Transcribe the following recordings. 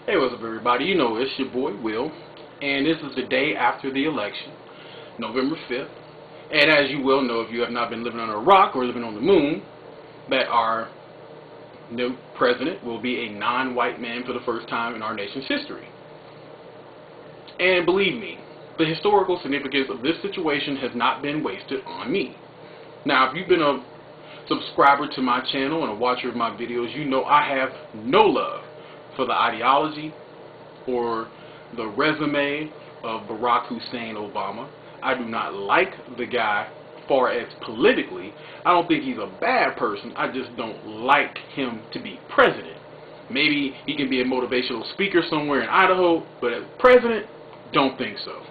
Hey, what's up, everybody? You know, it's your boy, Will, and this is the day after the election, November 5th. And as you will know, if you have not been living on a rock or living on the moon, that our new president will be a non-white man for the first time in our nation's history. And believe me, the historical significance of this situation has not been wasted on me. Now, if you've been a subscriber to my channel and a watcher of my videos, you know I have no love for the ideology or the resume of Barack Hussein Obama. I do not like the guy far as politically. I don't think he's a bad person. I just don't like him to be president. Maybe he can be a motivational speaker somewhere in Idaho, but as president, don't think so.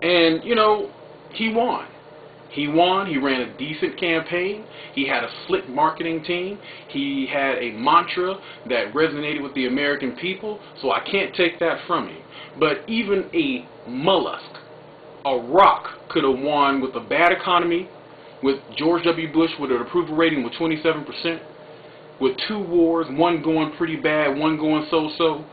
And, you know, he won. He won. He ran a decent campaign. He had a slick marketing team. He had a mantra that resonated with the American people, so I can't take that from him. But even a mollusk, a rock, could have won with a bad economy, with George W. Bush with an approval rating of 27%, with 2 wars, one going pretty bad, one going so-so.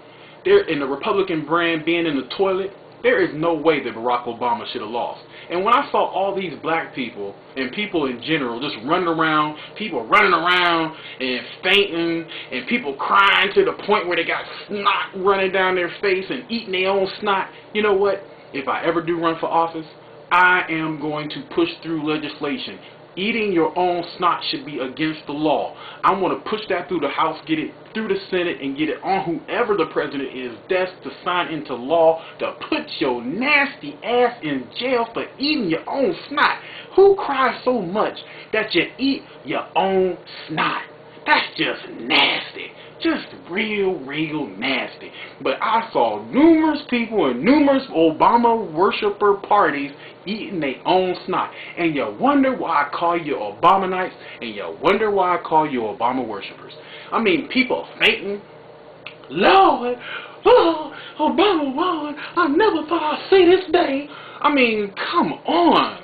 There, in the Republican brand being in the toilet, there is no way that Barack Obama should have lost. And when I saw all these black people and people in general just running around, people running around and fainting and people crying to the point where they got snot running down their face and eating their own snot, you know what? If I ever do run for office, I am going to push through legislation. Eating your own snot should be against the law. I'm going to push that through the House, get it through the Senate, and get it on whoever the president is desk to sign into law to put your nasty ass in jail for eating your own snot. Who cries so much that you eat your own snot? That's just nasty. Just real nasty. But I saw numerous people in numerous Obama worshiper parties eating their own snot. And you wonder why I call you Obamanites, and you wonder why I call you Obama worshipers. I mean, people fainting. Lord, oh, Obama won. I never thought I'd see this day. I mean, come on.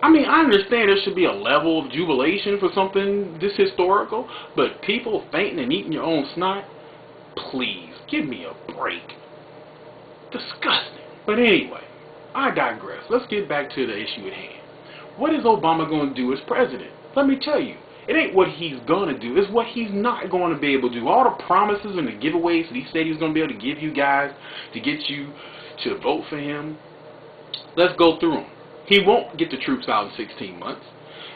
I mean, I understand there should be a level of jubilation for something this historical, but people fainting and eating your own snot? Please, give me a break. Disgusting. But anyway, I digress. Let's get back to the issue at hand. What is Obama going to do as president? Let me tell you, it ain't what he's going to do, it's what he's not going to be able to do. All the promises and the giveaways that he said he was going to be able to give you guys to get you to vote for him, let's go through them. He won't get the troops out in 16 months.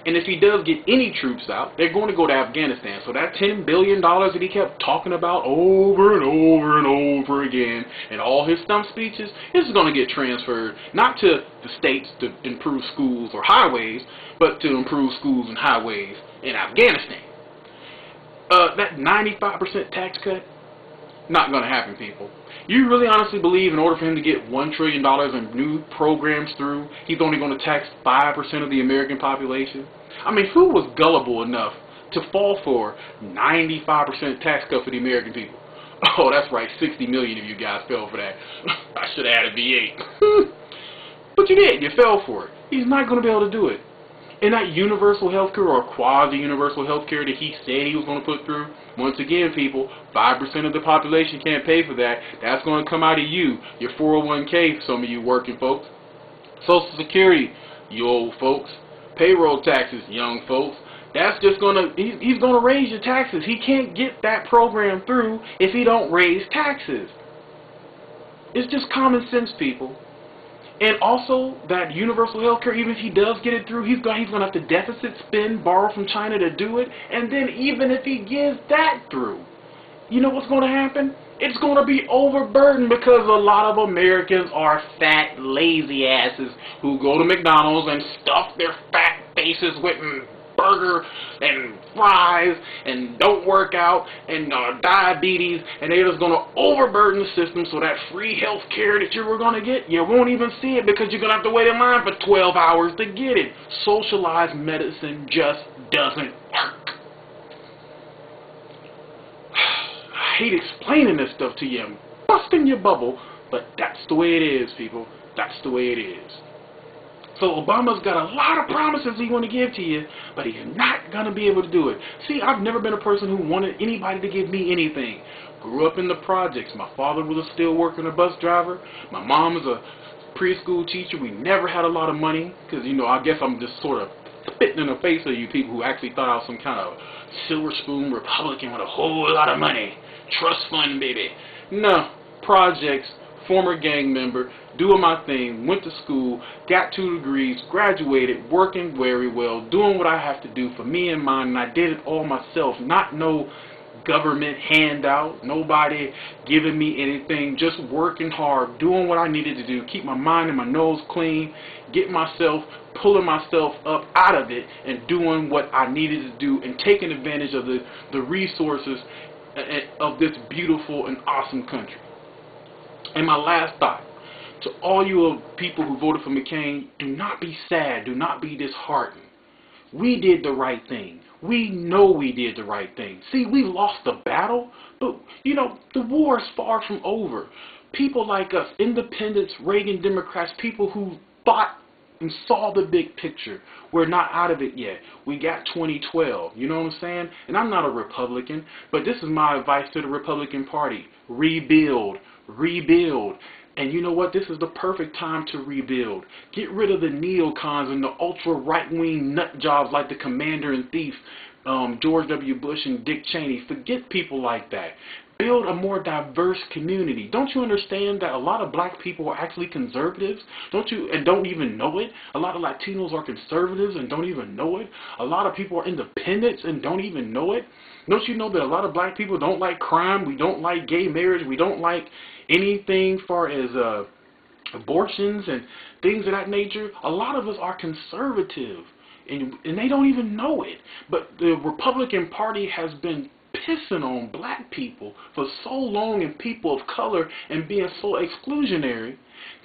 And if he does get any troops out, they're going to go to Afghanistan. So that $10 billion that he kept talking about over and over and over again in all his stump speeches, this is going to get transferred not to the states to improve schools or highways, but to improve schools and highways in Afghanistan. That 95% tax cut, not going to happen, people. You really honestly believe in order for him to get $1 trillion in new programs through, he's only going to tax 5% of the American population? I mean, who was gullible enough to fall for 95% tax cut for the American people? Oh, that's right, 60 million of you guys fell for that. I should have added V8. But you did. You fell for it. He's not going to be able to do it. And that universal health care or quasi-universal health care that he said he was going to put through, once again, people, 5% of the population can't pay for that. That's going to come out of you, your 401k, some of you working folks. Social Security, you old folks. Payroll taxes, young folks. That's just going to, he's going to raise your taxes. He can't get that program through if he don't raise taxes. It's just common sense, people. And also, that universal health care, even if he does get it through, he's going to have to deficit spend, borrow from China to do it. And then even if he gives that through, you know what's going to happen? It's going to be overburdened because a lot of Americans are fat, lazy asses who go to McDonald's and stuff their fat faces with burger and fries and don't work out and diabetes, and they're just going to overburden the system so that free health care that you were going to get, you won't even see it because you're going to have to wait in line for 12 hours to get it. Socialized medicine just doesn't work. I hate explaining this stuff to you. I'm busting your bubble, but that's the way it is, people. That's the way it is. So Obama's got a lot of promises he want to give to you, but he's not going to be able to do it. See, I've never been a person who wanted anybody to give me anything. Grew up in the projects. My father was a steel worker and a bus driver. My mom was a preschool teacher. We never had a lot of money because, you know, I guess I'm just sort of spitting in the face of you people who actually thought I was some kind of silver spoon Republican with a whole lot of money. Trust fund, baby. No. Projects, former gang member, doing my thing, went to school, got 2 degrees, graduated, working very well, doing what I have to do for me and mine, and I did it all myself. Not no government handout, nobody giving me anything, just working hard, doing what I needed to do, keep my mind and my nose clean, pulling myself up out of it and doing what I needed to do and taking advantage of the resources of this beautiful and awesome country. And my last thought, to all you people who voted for McCain, do not be sad, do not be disheartened. We did the right thing. We know we did the right thing. See, we lost the battle, but, you know, the war is far from over. People like us, independents, Reagan Democrats, people who thought and saw the big picture, we're not out of it yet. We got 2012, you know what I'm saying? And I'm not a Republican, but this is my advice to the Republican Party. Rebuild. Rebuild. And you know what? This is the perfect time to rebuild. Get rid of the neocons and the ultra right-wing nut jobs like the Commander-in-Chief, George W. Bush and Dick Cheney. Forget people like that. Build a more diverse community. Don't you understand that a lot of black people are actually conservatives? Don't even know it? A lot of Latinos are conservatives and don't even know it? A lot of people are independents and don't even know it? Don't you know that a lot of black people don't like crime? We don't like gay marriage. We don't like anything far as abortions and things of that nature. A lot of us are conservative and they don't even know it. But the Republican Party has been pissing on black people for so long and people of color and being so exclusionary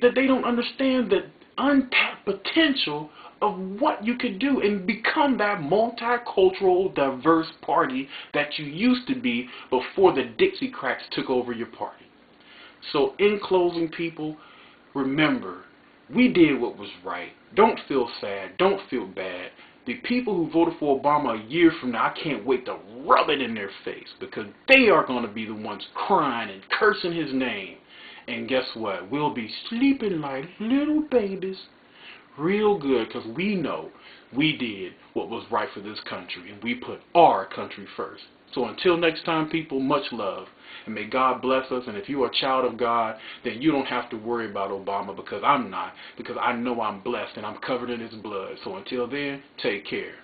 that they don't understand the untapped potential of what you could do and become that multicultural, diverse party that you used to be before the Dixiecrats took over your party. So in closing, people, remember, we did what was right. Don't feel sad. Don't feel bad. The people who voted for Obama a year from now, I can't wait to rub it in their face because they are going to be the ones crying and cursing his name. And guess what? We'll be sleeping like little babies real good because we know we did what was right for this country and we put our country first. So until next time, people, much love. And may God bless us. And if you are a child of God, then you don't have to worry about Obama because I'm not. Because I know I'm blessed and I'm covered in his blood. So until then, take care.